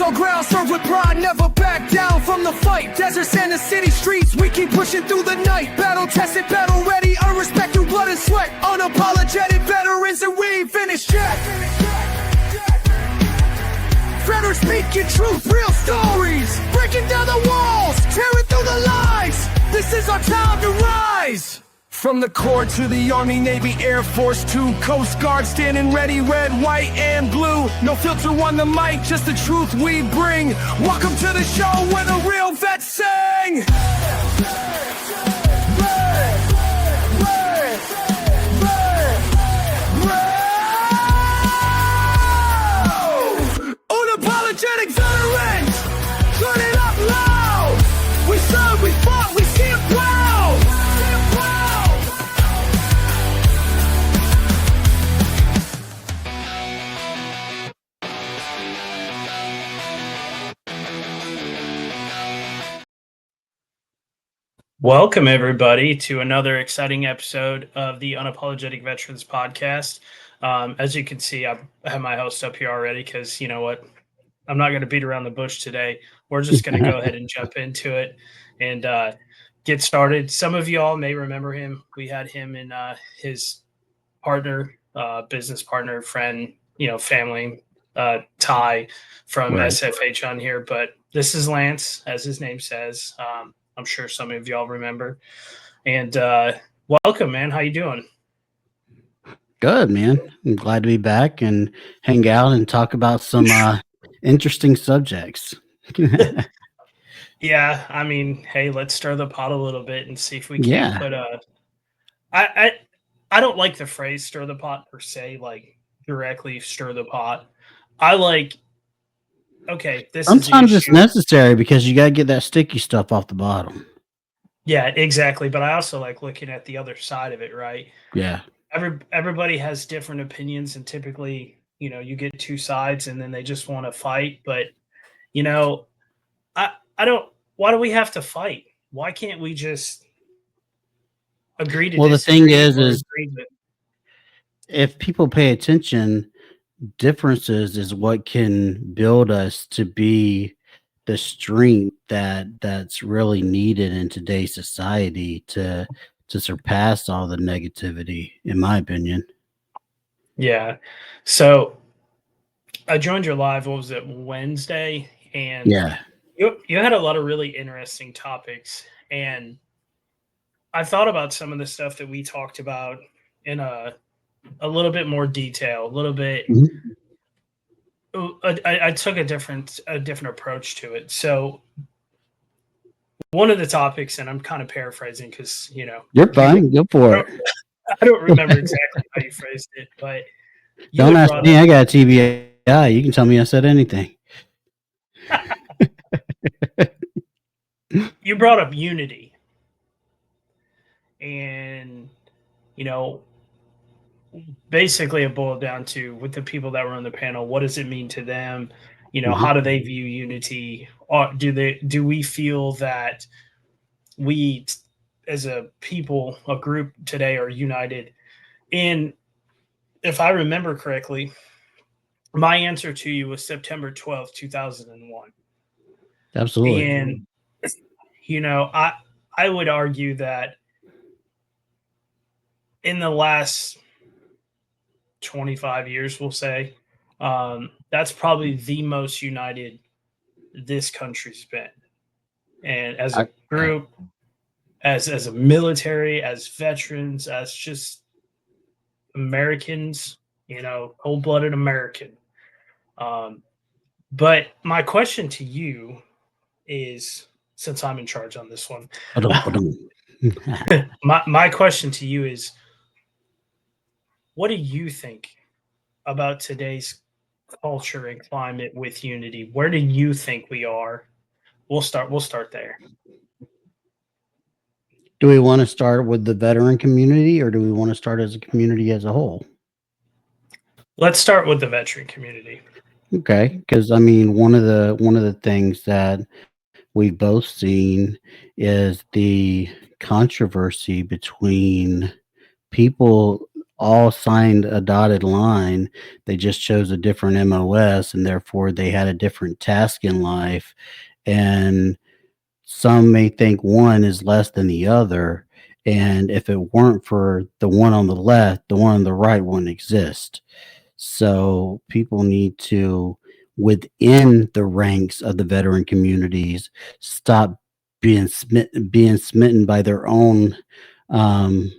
our ground, serve with pride, never back down from the fight. Deserts and the city streets, we keep pushing through the night. Battle tested, battle ready, earn respect through blood and sweat. Unapologetic veterans and we ain't finished yet. Veterans speaking truth, real stories, breaking down the walls, tearing through the lies. This is our time to rise. From the Corps to the Army, Navy, Air Force to Coast Guard, standing ready, red, white, and blue. No filter on the mic, just the truth we bring. Welcome to the show where the real vets sing. Unapologetic veterans, turn it up loud. We serve, we fought, we stand proud. Welcome, everybody, to another exciting episode of the Unapologetic Veterans Podcast. As you can see, I have my host up here already because, you know what, I'm not going to beat around the bush today. We're just going to go ahead and jump into it and get started. Some of y'all may remember him. We had him in his partner, business partner, friend, family, Ty from SFH on here. But this is Lance, as his name says. I'm sure some of y'all remember. And welcome, man. How you doing? Good, man. I'm glad to be back and hang out and talk about some interesting subjects. Yeah, I mean, hey, let's stir the pot a little bit and see if we can put I don't like the phrase stir the pot per se, like directly stir the pot. I like sometimes it's necessary because you got to get that sticky stuff off the bottom. Yeah, exactly. But I also like looking at the other side of it, right? Yeah. Everybody has different opinions, and typically, you get two sides and then they just want to fight. But, I don't, why do we have to fight? Why can't we just agree to the thing is if people pay attention, differences is what can build us to be the strength that's really needed in today's society to surpass all the negativity, in my opinion. Yeah. So I joined your live, what was it, Wednesday? And you had a lot of really interesting topics. And I thought about some of the stuff that we talked about in a little bit more detail, a little bit. I took a different approach to it. So one of the topics, and I'm kind of paraphrasing because, you're fine. Go for it. I don't remember exactly how you phrased it, but don't ask me. I got a TBI. You can tell me I said anything. You brought up unity, and basically it boiled down to, with the people that were on the panel, what does it mean to them? How do they view unity? Or do we feel that we as a people, a group today, are united? And if I remember correctly, my answer to you was September 12th, 2001. Absolutely. And I would argue that in the last 25 years, we'll say, that's probably the most united this country's been. And as a group, as a military, as veterans, as just Americans, cold-blooded American. But my question to you is, since I'm in charge on this one, my question to you is, what do you think about today's culture and climate with unity? Where do you think we are? We'll start there. Do we want to start with the veteran community, or do we want to start as a community as a whole? Let's start with the veteran community. Okay, because I mean, one of the things that we've both seen is the controversy between people all signed a dotted line. They just chose a different MOS, and therefore they had a different task in life. And some may think one is less than the other. And if it weren't for the one on the left, the one on the right wouldn't exist. So people need to, within the ranks of the veteran communities, stop being smitten by their own um,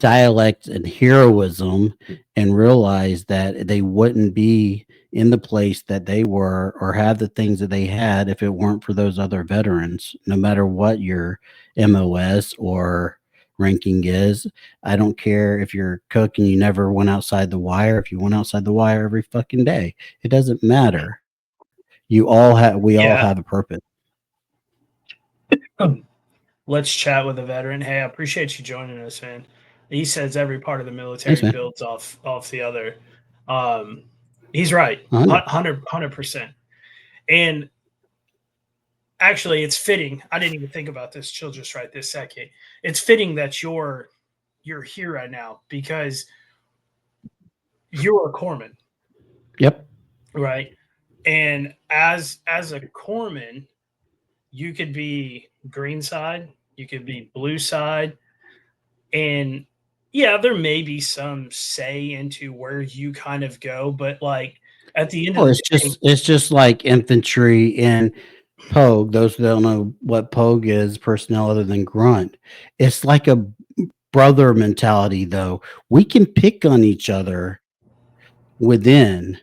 dialect and heroism, and realize that they wouldn't be in the place that they were or have the things that they had if it weren't for those other veterans, no matter what your MOS or ranking is. I don't care if you're a cook and you never went outside the wire, if you went outside the wire every fucking day. It doesn't matter. We all Yeah. have a purpose. Let's chat with a veteran. Hey, I appreciate you joining us, man. He says every part of the Thanks, military man. builds off the other. Um, he's right, 100. 100%. And actually, it's fitting. I didn't even think about this till just right this second. It's fitting that you're here right now because you're a corpsman, Yep. right? And as a corpsman, you could be green side, you could be blue side, and yeah, there may be some say into where you kind of go, but like at the end of Well, the it's day, just like infantry and Pogue. Those who don't know what Pogue is, personnel other than grunt. It's like a brother mentality, though. We can pick on each other within,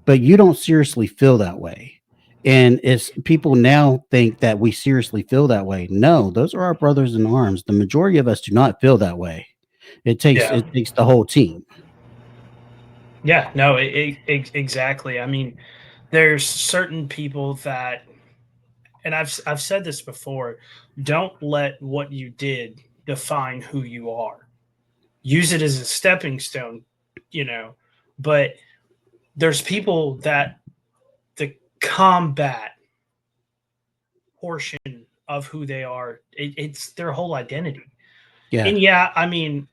but you don't seriously feel that way. And it's people now think that we seriously feel that way. No, those are our brothers in arms. The majority of us do not feel that way. yeah, It takes the whole team. yeah, no, exactly. I mean, there's certain people that, and I've said this before, don't let what you did define who you are. Use it as a stepping stone, you know. But there's people that the combat portion of who they are, it's their whole identity. Yeah. And yeah, I mean,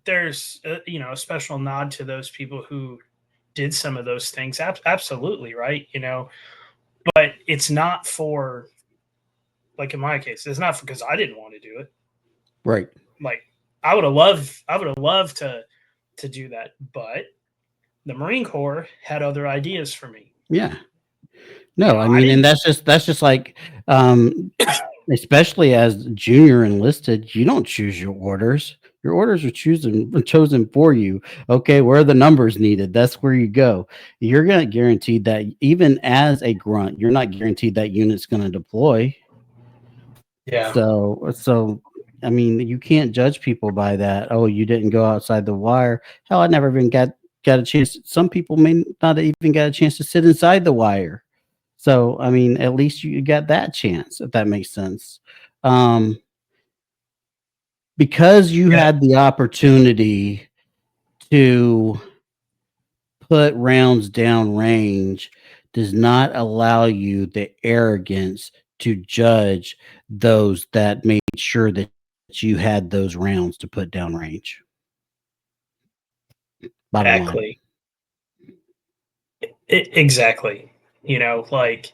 there's a special nod to those people who did some of those things. Absolutely, right? But it's not for, like in my case, it's not because I didn't want to do it. Right. Like I would have loved to do that, but the Marine Corps had other ideas for me. Yeah. No, I I mean, and didn't. that's just like, especially as junior enlisted, you don't choose your orders. Your orders are chosen for you. Okay, where are the numbers needed? That's where you go. You're gonna guaranteed that even as a grunt, you're not guaranteed that unit's gonna deploy. Yeah, So I mean, you can't judge people by that. Oh, you didn't go outside the wire. Hell, I never even got a chance. Some people may not even got a chance to sit inside the wire. So, I mean, at least you got that chance, if that makes sense. Um, because you yeah, had the opportunity to put rounds down range does not allow you the arrogance to judge those that made sure that you had those rounds to put down range. Bottom line. exactly. Exactly. Like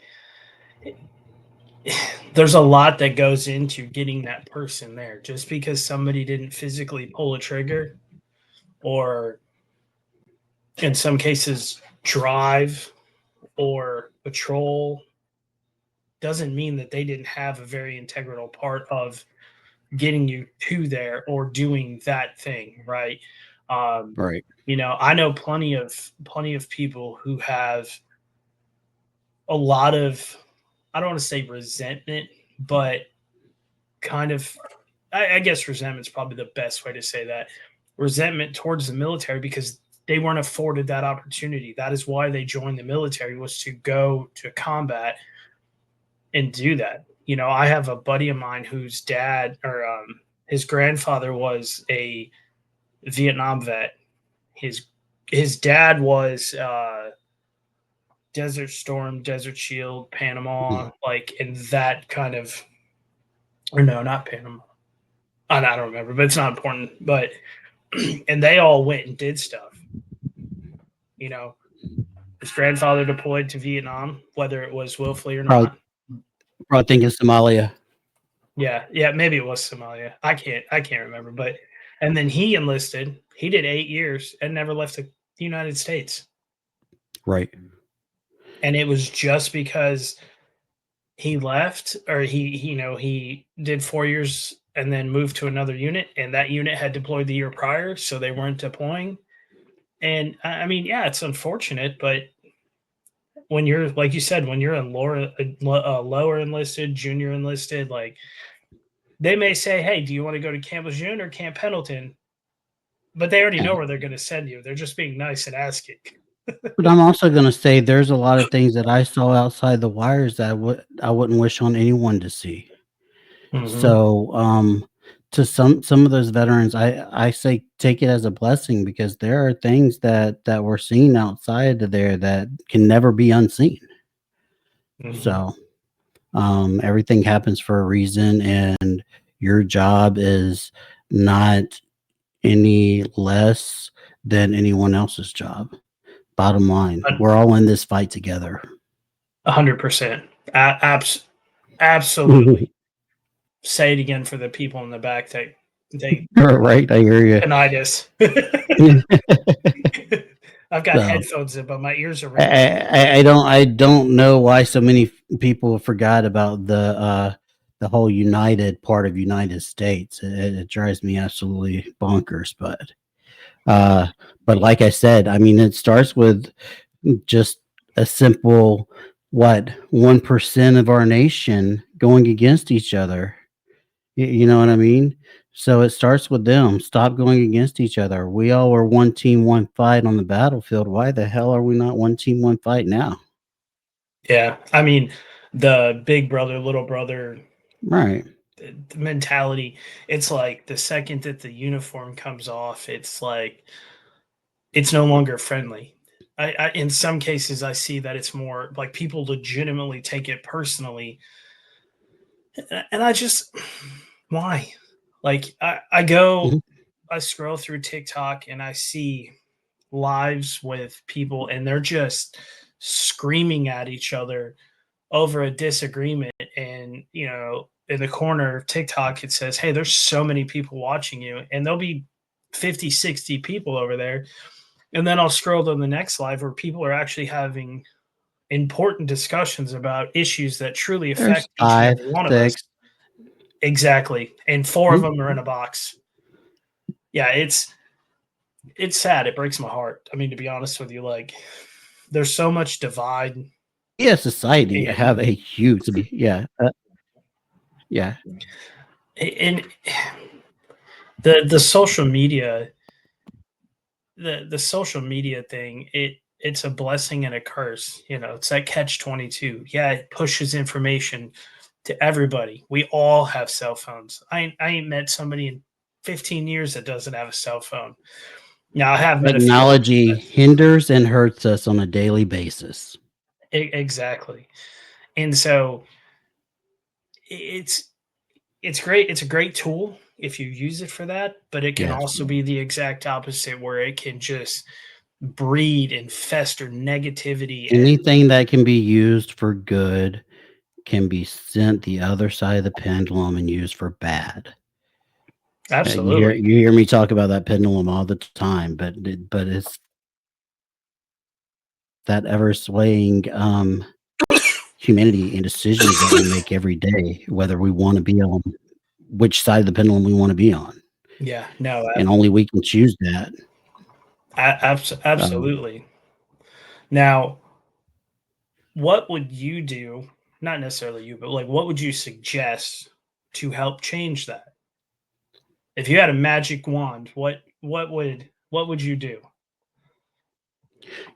there's a lot that goes into getting that person there. Just because somebody didn't physically pull a trigger, or in some cases drive or patrol, doesn't mean that they didn't have a very integral part of getting you to there or doing that thing, right? Um, Right. I know plenty of people who have a lot of, I don't want to say resentment, but kind of, I guess resentment's probably the best way to say that. Resentment towards the military because they weren't afforded that opportunity. That is why they joined the military, was to go to combat and do that. I have a buddy of mine whose dad, or his grandfather, was a Vietnam vet. His dad was Desert Storm, Desert Shield, Panama, Mhm. like in that kind of, or no, not Panama. I don't remember, but it's not important. But and they all went and did stuff. You know, his grandfather deployed to Vietnam, whether it was willfully or Probably, not. probably thinking Somalia. Yeah, maybe it was Somalia. I can't remember. But and then he enlisted. He did 8 years and never left the United States. Right. And it was just because he left, or he did 4 years and then moved to another unit, and that unit had deployed the year prior, so they weren't deploying. And I mean, yeah, it's unfortunate, but when you're, like you said, when you're in lower enlisted, junior enlisted, like they may say, "Hey, do you want to go to Camp Lejeune or Camp Pendleton?" But they already know where they're going to send you. They're just being nice and asking. But I'm also going to say there's a lot of things that I saw outside the wires that I wouldn't wish on anyone to see. So, to some of those veterans, I say take it as a blessing because there are things that we're seeing outside of there that can never be unseen. So, everything happens for a reason, and your job is not any less than anyone else's job. Bottom line, we're all in this fight together. 100%. Absolutely. Say it again for the people in the back that they Right, I hear you. tinnitus. I've got headphones in, but my ears are ringing. I don't know why so many people forgot about the whole United part of United States. It drives me absolutely bonkers. But like I said, I mean, it starts with just a simple 1% of our nation going against each other. You know what I mean? So it starts with them. Stop going against each other. We all were one team, one fight on the battlefield. Why the hell are we not one team, one fight now? Yeah, I mean, the big brother, little brother Right. the mentality. It's like the second that the uniform comes off, it's like it's no longer friendly. In some cases, I see that it's more like people legitimately take it personally, and I just why? Like I go, Mhm. I scroll through TikTok and I see lives with people, and they're just screaming at each other over a disagreement. And in the corner of TikTok, it says, "Hey, there's so many people watching you," and there'll be 50, 60 people over there. And then I'll scroll to the next live where people are actually having important discussions about issues that truly There's affect each and 5, every one of us. 6. Exactly. And 4 of Mhm. them are in a box. Yeah, it's sad. It breaks my heart. I mean, to be honest with you, like there's so much divide. Yeah, society And have a huge yeah, yeah. and the social media, the social media thing, it's a blessing and a curse. It's that catch 22. Yeah, it pushes information to everybody. We all have cell phones. I ain't met somebody in 15 years that doesn't have a cell phone. Now I have met a few. Technology hinders and hurts us on a daily basis. Exactly. And so it's it's great. It's a great tool if you use it for that, but it can Yes. also be the exact opposite where it can just breed and fester negativity. And Anything that can be used for good can be sent the other side of the pendulum and used for bad. absolutely. You hear me talk about that pendulum all the time, but it's that ever swaying humanity and decisions that we make every day, whether we want to be on which side of the pendulum we want to be on, Yeah, no, and only we can choose that. Um, absolutely. Now, what would you do? Not necessarily you, but like, what would you suggest to help change that? If you had a magic wand, what would you do?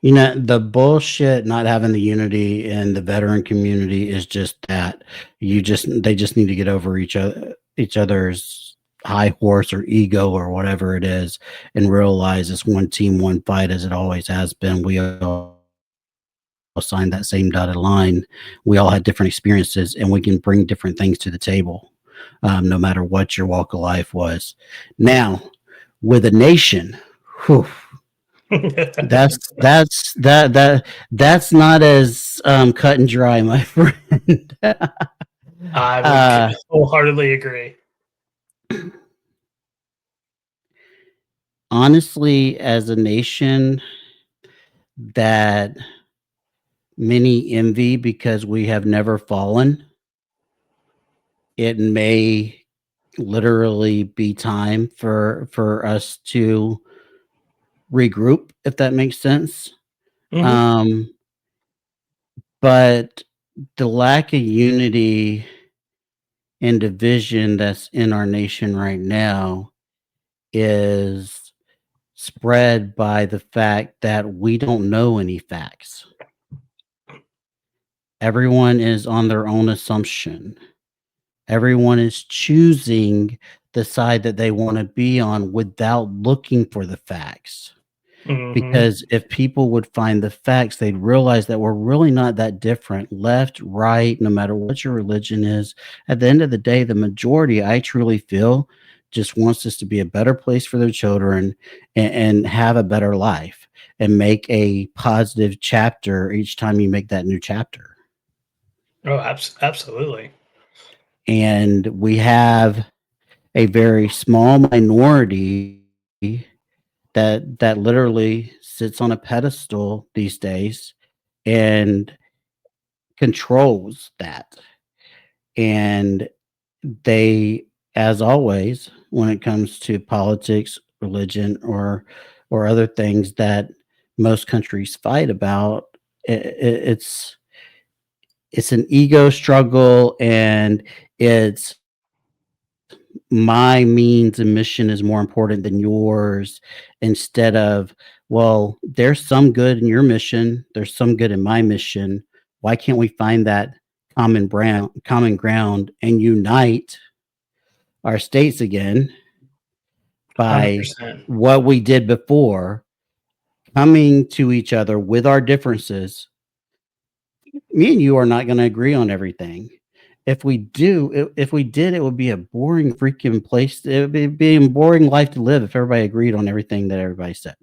the bullshit not having the unity in the veteran community is just that they just need to get over each other's high horse or ego or whatever it is and realize it's one team, one fight as it always has been. We all signed that same dotted line. We all had different experiences and we can bring different things to the table, no matter what your walk of life was. Now, with a nation. Whew, that's not as cut and dry, my friend. I would uh, wholeheartedly agree. Honestly, as a nation that many envy because we have never fallen, it may literally be time for us to regroup, if that makes sense. Mhm. Um, but the lack of unity and division that's in our nation right now is spread by the fact that we don't know any facts. Everyone is on their own assumption. Everyone is choosing the side that they want to be on without looking for the facts. Mhm. Because if people would find the facts, they'd realize that we're really not that different, left, right, no matter what your religion is. At the end of the day, the majority, I truly feel, just wants us to be a better place for their children and have a better life and make a positive chapter each time you make that new chapter. Oh, absolutely. And we have a very small minority that literally sits on a pedestal these days and controls that. And they, as always, when it comes to politics, religion, or other things that most countries fight about, it's an ego struggle, and it's my means and mission is more important than yours, instead of, well, there's some good in your mission, there's some good in my mission, why can't we find that common ground and unite our states again by 100%. what we did before, coming to each other with our differences. Me and you are not going to agree on everything. If we did, it would be a boring freaking place. It would be a boring life to live if everybody agreed on everything that everybody said.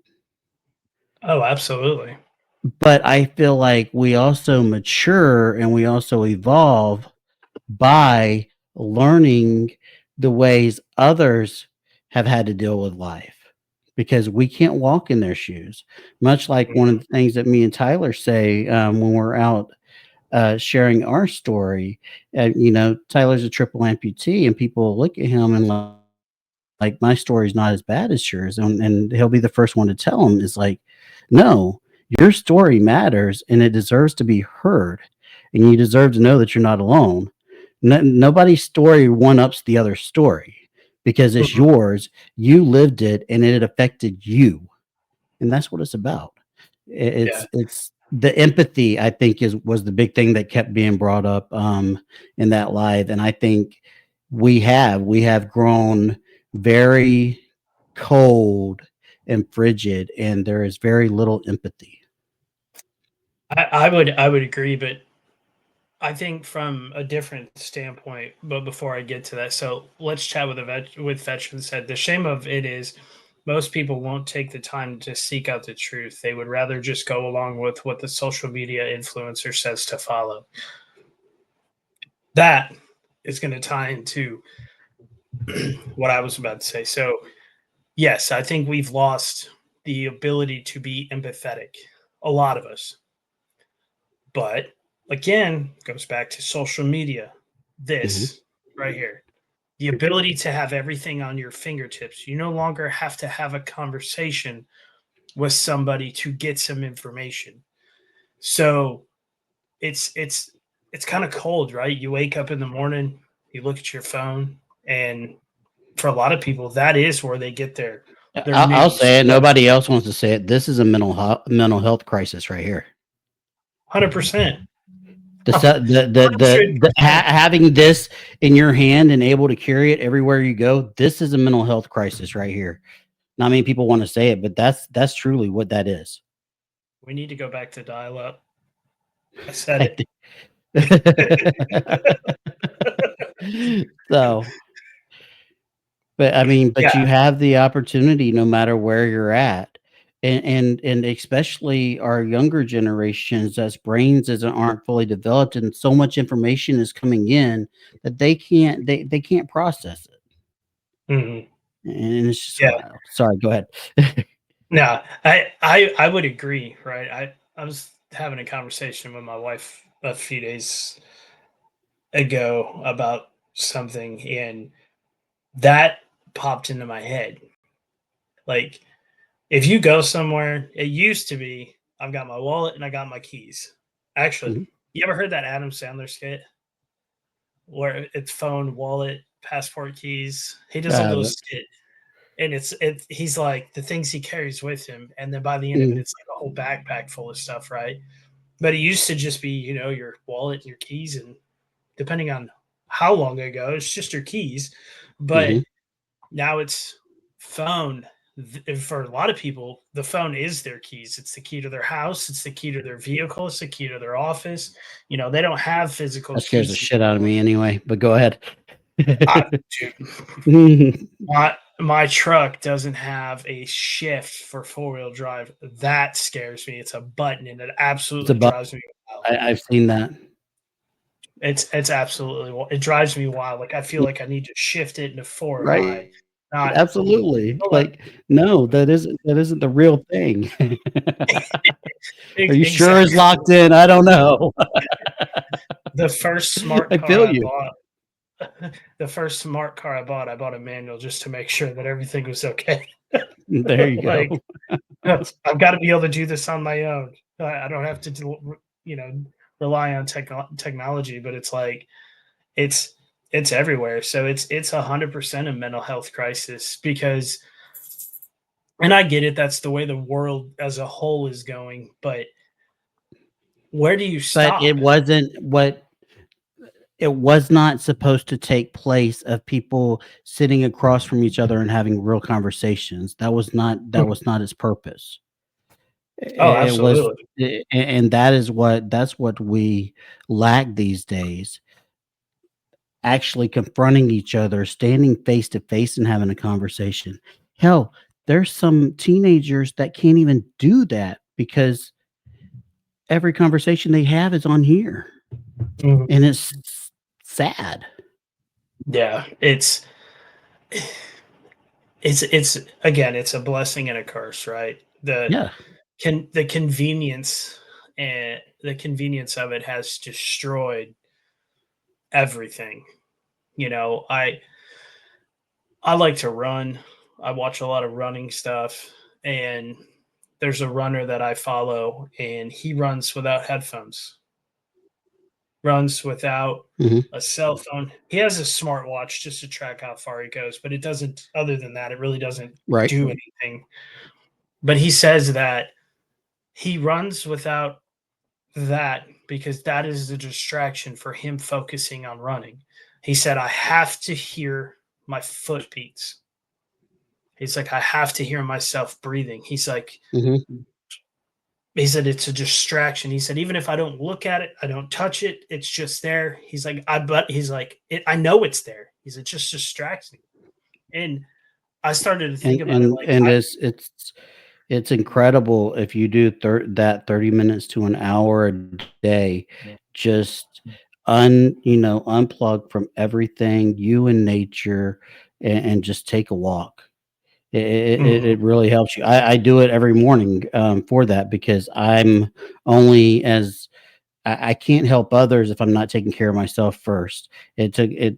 Oh, absolutely. But I feel like we also mature and we also evolve by learning the ways others have had to deal with life, because we can't walk in their shoes. Much like one of the things that me and Tyler say when we're out sharing our story. Tyler's a triple amputee, and people look at him and like my story's not as bad as yours, and he'll be the first one to tell him is like, no, your story matters and it deserves to be heard, and you deserve to know that you're not alone. Nobody's story one ups the other story because it's Mhm. yours. You lived it and it affected you, and that's what it's about. Yeah. It's the empathy, I think, is was the big thing that kept being brought up in that live, and I think we have grown very cold and frigid, and there is very little empathy. I would agree, but I think from a different standpoint. But before I get to that, so let's chat with with veterans. Said the shame of it is most people won't take the time to seek out the truth. They would rather just go along with what the social media influencer says to follow. That is going to tie into what I was about to say. So yes, I think we've lost the ability to be empathetic. A lot of us. But again, goes back to social media. Mhm. This right here. The ability to have everything on your fingertips. You no longer have to have a conversation with somebody to get some information. So it's kind of cold, right? You wake up in the morning, you look at your phone, and for a lot of people, that is where they get their I'll news. say it. So Nobody else wants to say it. This is a mental health crisis right here. 100%. Having this in your hand and able to carry it everywhere you go. This is a mental health crisis right here. Not many people want to say it, but that's truly what that is. We need to go back to dial up. I said I it. think. So, But I mean, but Yeah. you have the opportunity no matter where you're at. And especially our younger generations, as brains isn't aren't fully developed and so much information is coming in that they can't process it. Mhm. And it's just Yeah. wild. Sorry, go ahead. No, I would agree, right? I was having a conversation with my wife a few days ago about something, and that popped into my head. Like, if you go somewhere, it used to be I've got my wallet and I got my keys. Actually, Mhm. you ever heard that Adam Sandler skit where it's phone, wallet, passport, keys? He I does a little haven't. skit, and he's like the things he carries with him, and then by the end of it, Mhm, it's like a whole backpack full of stuff, right? But it used to just be, your wallet and your keys, and depending on how long ago, it's just your keys. But mhm. now it's phone. For a lot of people, the phone is their keys. It's the key to their house. It's the key to their vehicle. It's the key to their office. They don't have physical That scares the keys shit out of anymore. me anyway, but go ahead. I, dude, Mhm. my truck doesn't have a shift for four-wheel drive. That scares me. It's a button, and it It's a absolutely bu drives me wild. I've seen that. It's absolutely it drives me wild. Like, I feel Mm, like I need to shift it into 4 right? high, not Absolutely. pull Like, no, that isn't the real thing. Are you sure it's exactly. locked in? I don't know. The first smart I car feel I you. bought the first smart car I bought a manual just to make sure that everything was okay. There you Like, go. I've gotta be able to do this on my own. I don't have to you know, rely on technology, but it's like it's it's everywhere. So it's 100% a mental health crisis because, and I get it, that's the way the world as a whole is going, but where do you But stop? it was not supposed to take place of people sitting across from each other and having real conversations. Mhm. That was not its purpose. Oh, It was absolutely. and that's what we lack these days. Actually confronting each other, standing face to face and having a conversation. Hell, there's some teenagers that can't even do that because every conversation they have is on here, Mhm. and it's sad. Yeah, it's again, it's a blessing and a curse, right? Yeah. The convenience and the convenience of it has destroyed everything. You know, I like to run. I watch a lot of running stuff, and there's a runner that I follow, and he runs without headphones, runs without Mhm. a cell phone. He has a smartwatch just to track how far he goes, but it doesn't, other than that, it really doesn't Right. do anything. But he says that he runs without that because that is a distraction for him focusing on running. He said, I have to hear my foot beats. He's like, I have to hear myself breathing. Mhm. He said, it's a distraction. He said, even if I don't look at it, I don't touch it, it's just there. He's like, I know it's there. He's like, it just distracts me. And I started to think about it like, And it's incredible if you do 30 minutes to an hour a day, just unplug from everything, you and nature, and just take a walk. It mhm, really helps you. I do it every morning, for that because I'm only as I can't help others if I'm not taking care of myself first. It took it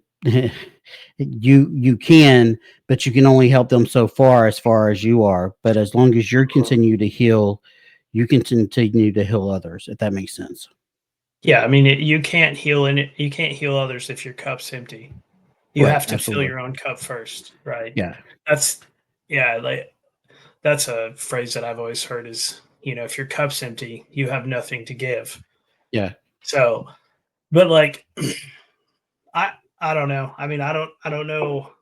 you can, but you can only help them so far as you are. But as long as you mhm. continue to heal, you can continue to heal others, if that makes sense. Yeah, I mean, you can't heal others if your cup's empty. You Right, have to fill absolutely. your own cup first, right? Yeah, That's yeah, like that's a phrase that I've always heard is, if your cup's empty, you have nothing to give. yeah. So, but like I don't know. I mean, I don't know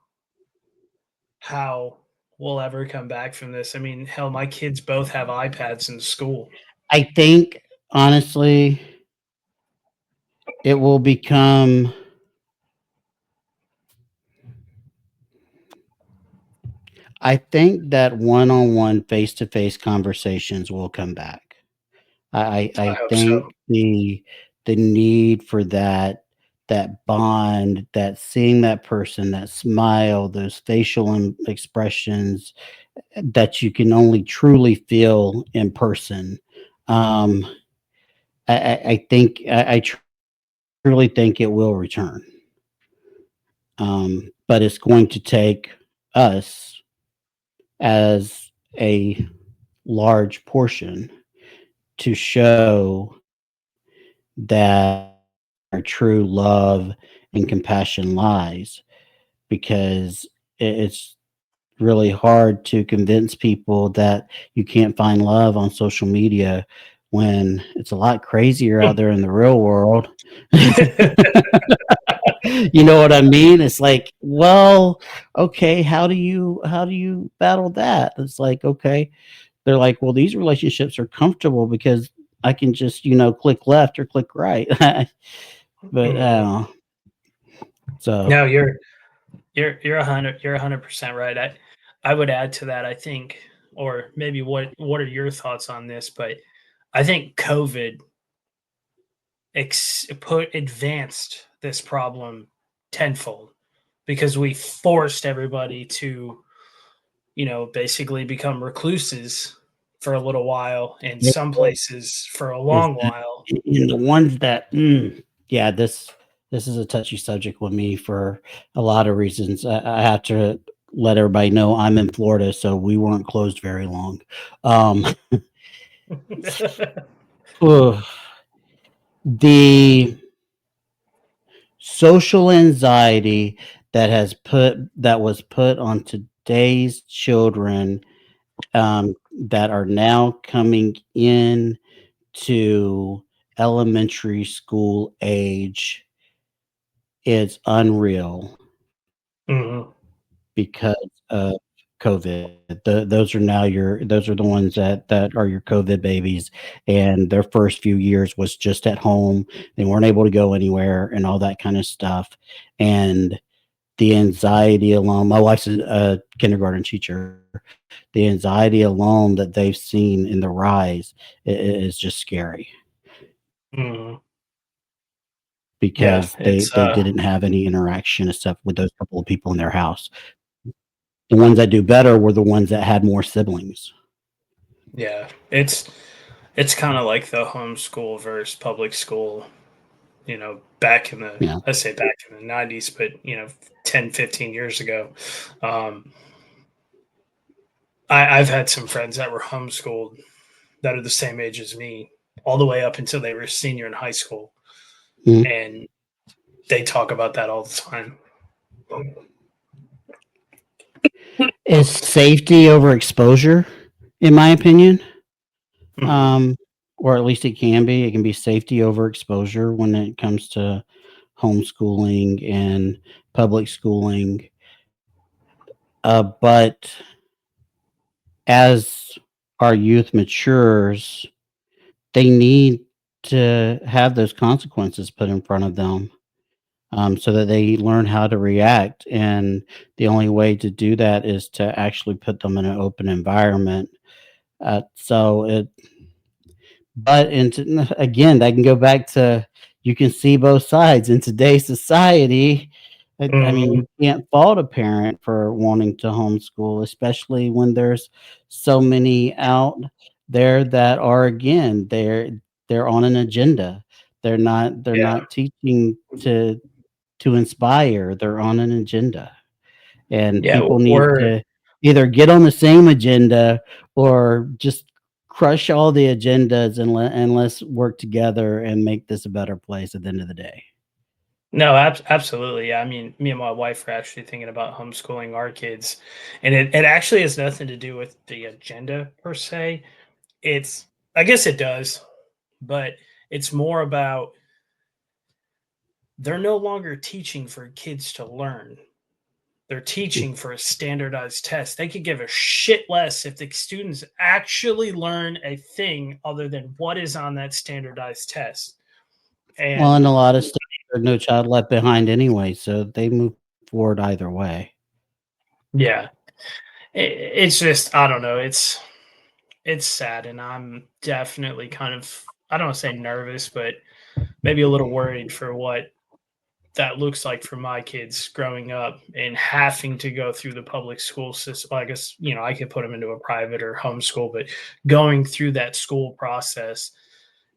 how we'll ever come back from this. I mean, hell, my kids both have iPads in school. I think, honestly, it will become I think that one-on-one, face-to-face conversations will come back. I I hope so. think the need for that bond, that seeing that person, that smile, those facial expressions that you can only truly feel in person. Um, I think I truly think it will return, but it's going to take us as a large portion to show that our true love and compassion lies, because it's really hard to convince people that you can't find love on social media when it's a lot crazier out there in the real world. You know what I mean? It's like, well, okay, how do you battle that? It's like, okay, they're like, well, these relationships are comfortable because I can just, click left or click right. But Mhm. so No, you're 100% right. I would add to that. I think, or maybe what are your thoughts on this? But I think COVID put advanced this problem tenfold because we forced everybody to, basically become recluses for a little while, and it some places for a is long that while. in the ones that yeah, this is a touchy subject with me for a lot of reasons. I have to let everybody know I'm in Florida, so we weren't closed very long. Um, ugh, the social anxiety that was put on today's children, that are now coming in to elementary school age, is unreal Mhm. because of COVID. Those are the ones that are your COVID babies, and their first few years was just at home. They weren't able to go anywhere and all that kind of stuff. And the anxiety alone, my wife's a kindergarten teacher. The anxiety alone that they've seen in the rise is just scary, Mhm. Yeah, because they it's they didn't have any interaction except with those couple of people in their house. The ones that do better were the ones that had more siblings. yeah, it's kind of like the homeschool versus public school, back in the, Yeah. I say back in the 90s, but 10, 15 years ago. Um, I've had some friends that were homeschooled that are the same age as me, all the way up until they were senior in high school, Mhm. and they talk about that all the time. It's safety over exposure, in my opinion. Mhm. Um, or at least it can be. It can be safety over exposure when it comes to homeschooling and public schooling. But as our youth matures, they need to have those consequences put in front of them, so that they learn how to react. And the only way to do that is to actually put them in an open environment. So it But again, that can go back to, you can see both sides in today's society. I mean, Mhm. you can't fault a parent for wanting to homeschool, especially when there's so many out there that are, again, they're on an agenda. They're Yeah. not teaching to inspire. They're on an agenda, and Yeah. people need We're to either get on the same agenda or just crush all the agendas, and let's work together and make this a better place at the end of the day. No, absolutely. Yeah. I mean, me and my wife are actually thinking about homeschooling our kids, and it actually has nothing to do with the agenda per se. It's, I guess it does, but it's more about they're no longer teaching for kids to learn. They're teaching for a standardized test. They could give a shit less if the students actually learn a thing other than what is on that standardized test. Well, And in a lot of states, there's No Child Left Behind anyway, so they move forward either way. yeah, it's just I don't know. It's sad, and I'm definitely kind of I don't want to say nervous, but maybe a little worried for what that looks like for my kids growing up and having to go through the public school system. Well, I guess, I could put them into a private or homeschool, but going through that school process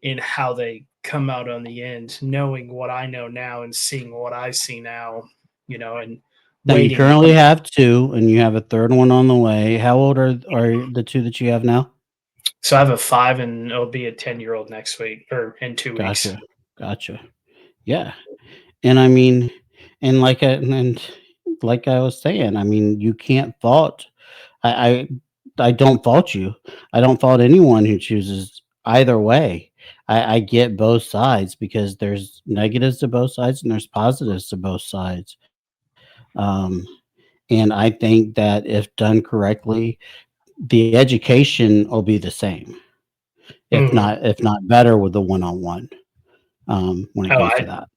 and how they come out on the end, knowing what I know now and seeing what I see now, and Now you waiting. currently have 2, and you have a 3rd one on the way. How old are the 2 that you have now? So I have a 5 and it'll be a 10-year-old next week or in 2 weeks. Gotcha. Yeah, and I mean, and like I was saying, I mean, you can't fault I I don't fault you. I don't fault anyone who chooses either way. I get both sides because there's negatives to both sides and there's positives to both sides. Um, and I think that if done correctly, the education will be the same, Mhm. if not better with the one-on-one, when it Oh, comes to that.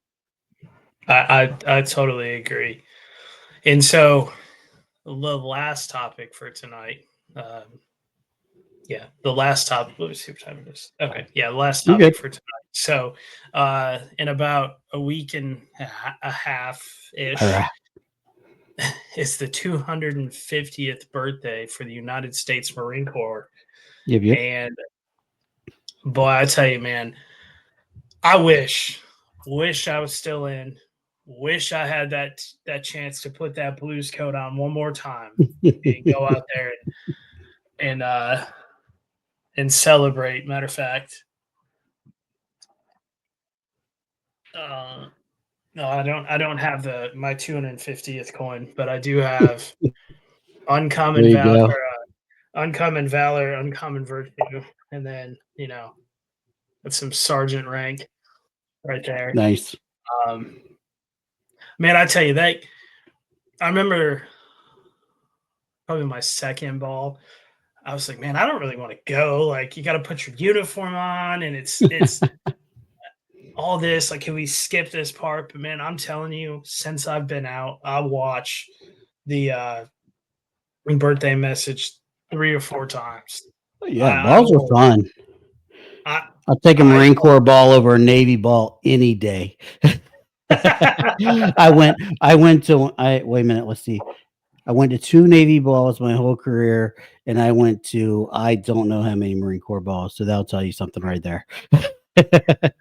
I totally agree. And so the last topic for tonight, um, yeah, the last topic. Let me see what time it is. Okay, yeah, the last You're topic good. for tonight. So, in about a week and a half ish, Alright. it's the 250th birthday for the United States Marine Corps, Yep. and boy, I tell you, man, I wish I was still in. Wish I had that chance to put that blues coat on one more time and go out there and and celebrate. Matter of fact, uh, no, I don't. I don't have the my 250th coin, but I do have There uncommon you valor, go. uncommon valor, uncommon virtue, and then that's some sergeant rank right there. Nice. Um, man, I tell you that I remember probably my second ball. I was like, man, I don't really want to go. Like, you got to put your uniform on, and it's all this. Like, can we skip this part? But man, I'm telling you, since I've been out, I watch the birthday message 3 or 4 times. Yeah, I balls are will. fun. I I'll take a I Marine Corps ball over a Navy ball any day. I went to I wait a minute, let's see. I went to 2 Navy balls my whole career, and I went to I don't know how many Marine Corps balls, so that'll tell you something right there.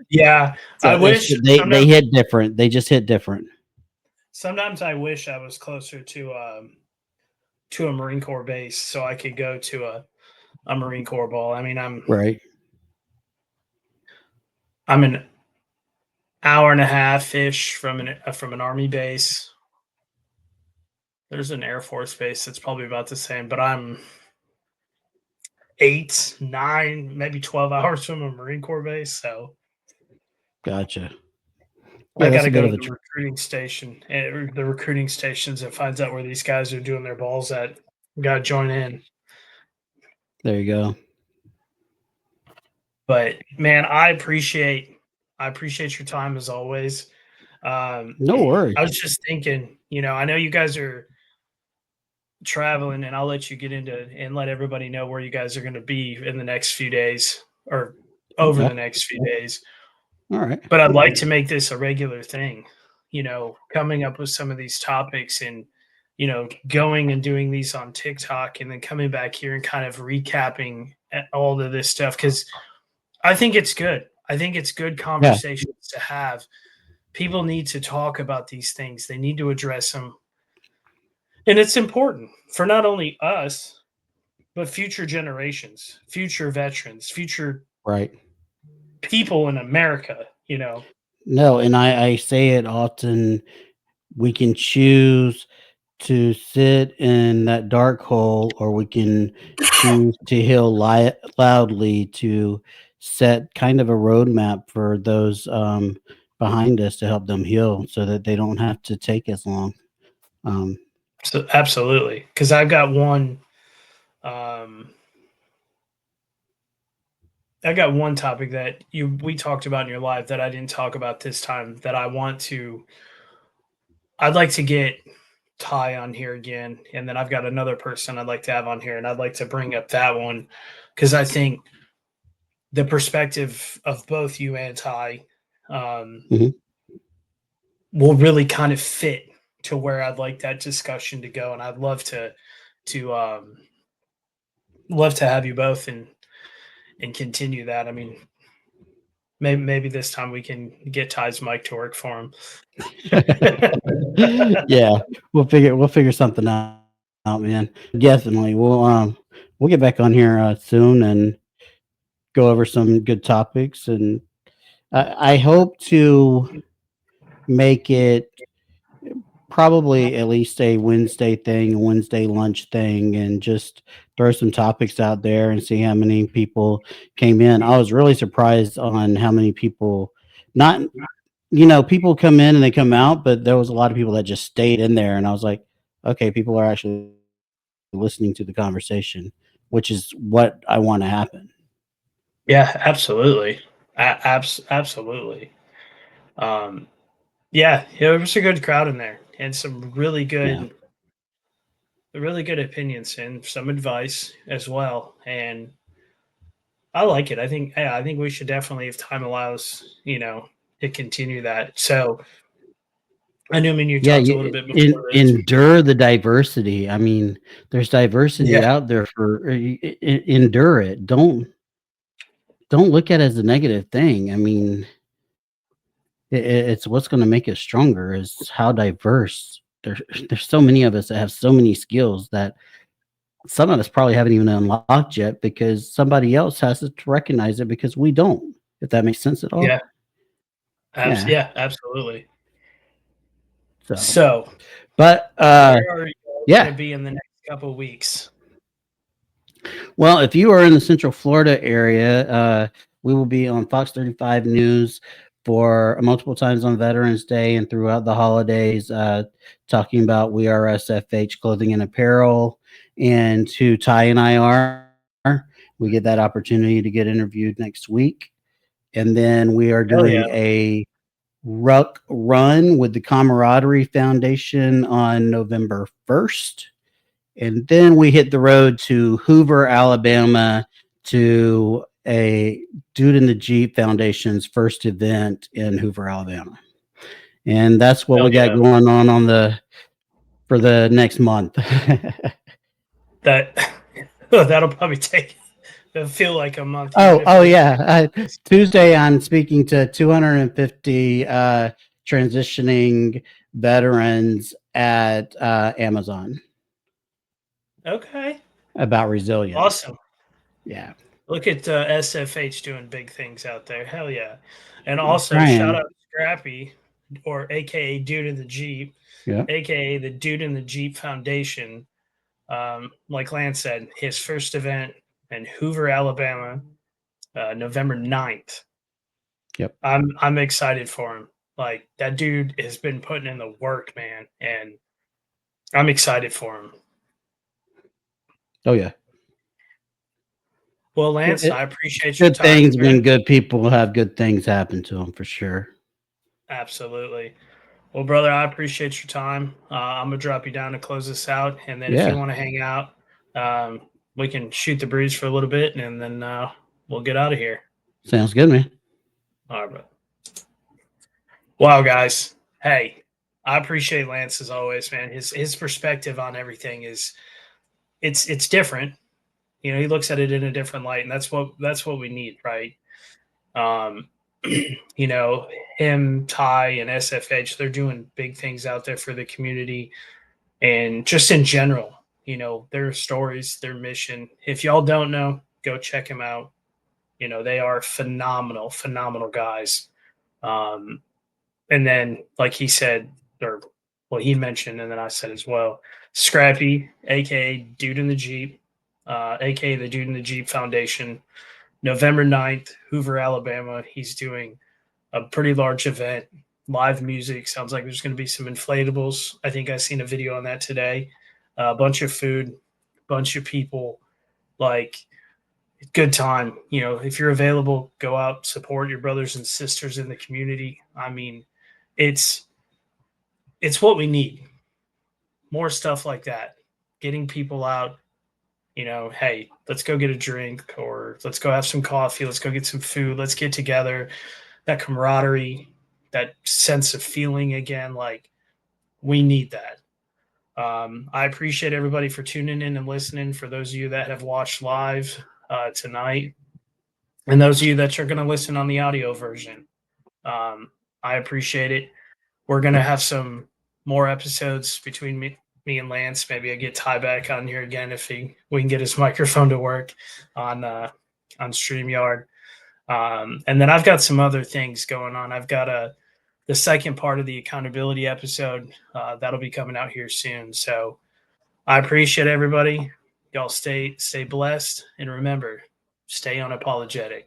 yeah. So I it's wish they hit different. They just hit different. sometimes I wish I was closer to a Marine Corps base so I could go to a Marine Corps ball. I mean, Right. I'm an hour and a half ish from an army base. There's an Air Force base that's probably about the same, but I'm 8, 9, maybe 12 hours from a Marine Corps base. So Gotcha. I Yeah, got that's to a bit go to of a the recruiting station, the recruiting stations that finds out where these guys are doing their balls at. Got to join in. there you go. But man, I appreciate your time as always. Um, No I worries. was just thinking, I know you guys are traveling, and I'll let you get into and let everybody know where you guys are going to be in the next few days or over Okay. the next few days. All right. But I'd like to make this a regular thing, coming up with some of these topics and, going and doing these on TikTok and then coming back here and kind of recapping all of this stuff. Cause I think it's good. I think it's good Yeah. conversations to have. People need to talk about these things. They need to address them. And it's important for not only us, but future generations, future veterans, future Right. people in America. No, and I say it often. We can choose to sit in that dark hole, or we can choose to heal loudly to set kind of a roadmap for those behind us to help them heal so that they don't have to take as long. Um, So absolutely. Because um, I got one topic that we talked about in your live that I didn't talk about this time that I'd like to get Ty on here again, and then I've got another person I'd like to have on here, and I'd like to bring up that one because I think the perspective of both you and Ty Mhm. will really kind of fit to where I'd like that discussion to go, and I'd to love to have you both and continue that. I mean, maybe this time we can get Ty's mic to work for him. Yeah, we'll figure something out, man. Definitely, we'll get back on here soon and go over some good topics, and I hope to make it probably at least a Wednesday thing, a Wednesday lunch thing, and just throw some topics out there and see how many people came in. I was really surprised on how many people, not, people come in and they come out, but there was a lot of people that just stayed in there. And I was like, okay, people are actually listening to the conversation, which is what I want to happen. Yeah, absolutely. Absolutely. Um, yeah, it was a good crowd in there and some Yeah. really good opinions and some advice as well. And I like it. I think we should definitely, if time allows, to continue that. So I knew, you Yeah, talked a little bit before this. endure the diversity. I mean, there's diversity Yeah. out there for endure it. Don't look at it as a negative thing. I mean, it's what's going to make us stronger is how diverse. There's so many of us that have so many skills that some of us probably haven't even unlocked yet because somebody else has to recognize it because we don't. If that makes sense at all. Yeah. Yeah. Yeah, absolutely. So, So but where are you going to yeah. be in the next couple of weeks? Well, if you are in the Central Florida area, we will be on Fox 35 News for multiple times on Veterans Day and throughout the holidays, talking about We Are SFH Clothing and Apparel, and who Ty and I are. We get that opportunity to get interviewed next week. And then we are Hell yeah. doing a ruck run with the Camaraderie Foundation on November 1st. And then we hit the road to Hoover, Alabama, to a Dude in the Jeep Foundation's first event in Hoover, Alabama. And that's what Hell we got yeah. going on for the next month. That that'll probably feel like a month, even Oh, if oh we yeah. Tuesday, I'm speaking to 250 transitioning veterans at Amazon okay. about resilience. Awesome. Yeah, Look at SFH doing big things out there. Hell yeah. And I'm also shout trying. out Scrappy, or AKA Dude in the Jeep, Yeah. AKA the Dude in the Jeep Foundation. Like Lance said, his first event in Hoover, Alabama, November 9th. Yep. I'm excited for him. Like that dude has been putting in the work, man, and I'm excited for him. Oh yeah. Well, Well, Lance, I appreciate your good time, things sir. when good people have good things happen to them for sure. Absolutely. Well, brother, I appreciate your time. I'm gonna drop you down to close this out, and then if you Yeah. want to hang out, we can shoot the breeze for a little bit, and then we'll get out of here. Sounds good, man. All right, bro. Wow, guys. Hey, I appreciate Lance as always, man. His perspective on everything is it's different. He looks at it in a different light, and that's what we need, right? Um, you know, him, Ty, and SFH, they're doing big things out there for the community and just in general. Their stories, their mission. If y'all don't know, go check them out. They are phenomenal, phenomenal guys. Um, and then, like he said, or well, he mentioned, and then I said as well, Scrappy, aka Dude in the Jeep, aka the Dude in the Jeep Foundation, November 9th, Hoover, Alabama. He's doing a pretty large event, live music. Sounds like there's going to be some inflatables. I think I seen a video on that today. A bunch of food, bunch of people. Like, good time. If you're available, go out, support your brothers and sisters in the community. I mean, it's what we need. more stuff like that, getting people out, hey, let's go get a drink, or let's go have some coffee, let's go get some food, let's get together, that camaraderie, that sense of feeling again. Like, we need that. I appreciate everybody for tuning in and listening. For those of you that have watched live tonight, and those of you that are going to listen on the audio version, I appreciate it. We're going to have some more episodes between me and Lance. Maybe I get Ty back on here again if we can get his microphone to work on StreamYard. And then I've got some other things going on. I've got the second part of the accountability episode that'll be coming out here soon. So I appreciate everybody. Y'all stay blessed, and remember, stay unapologetic.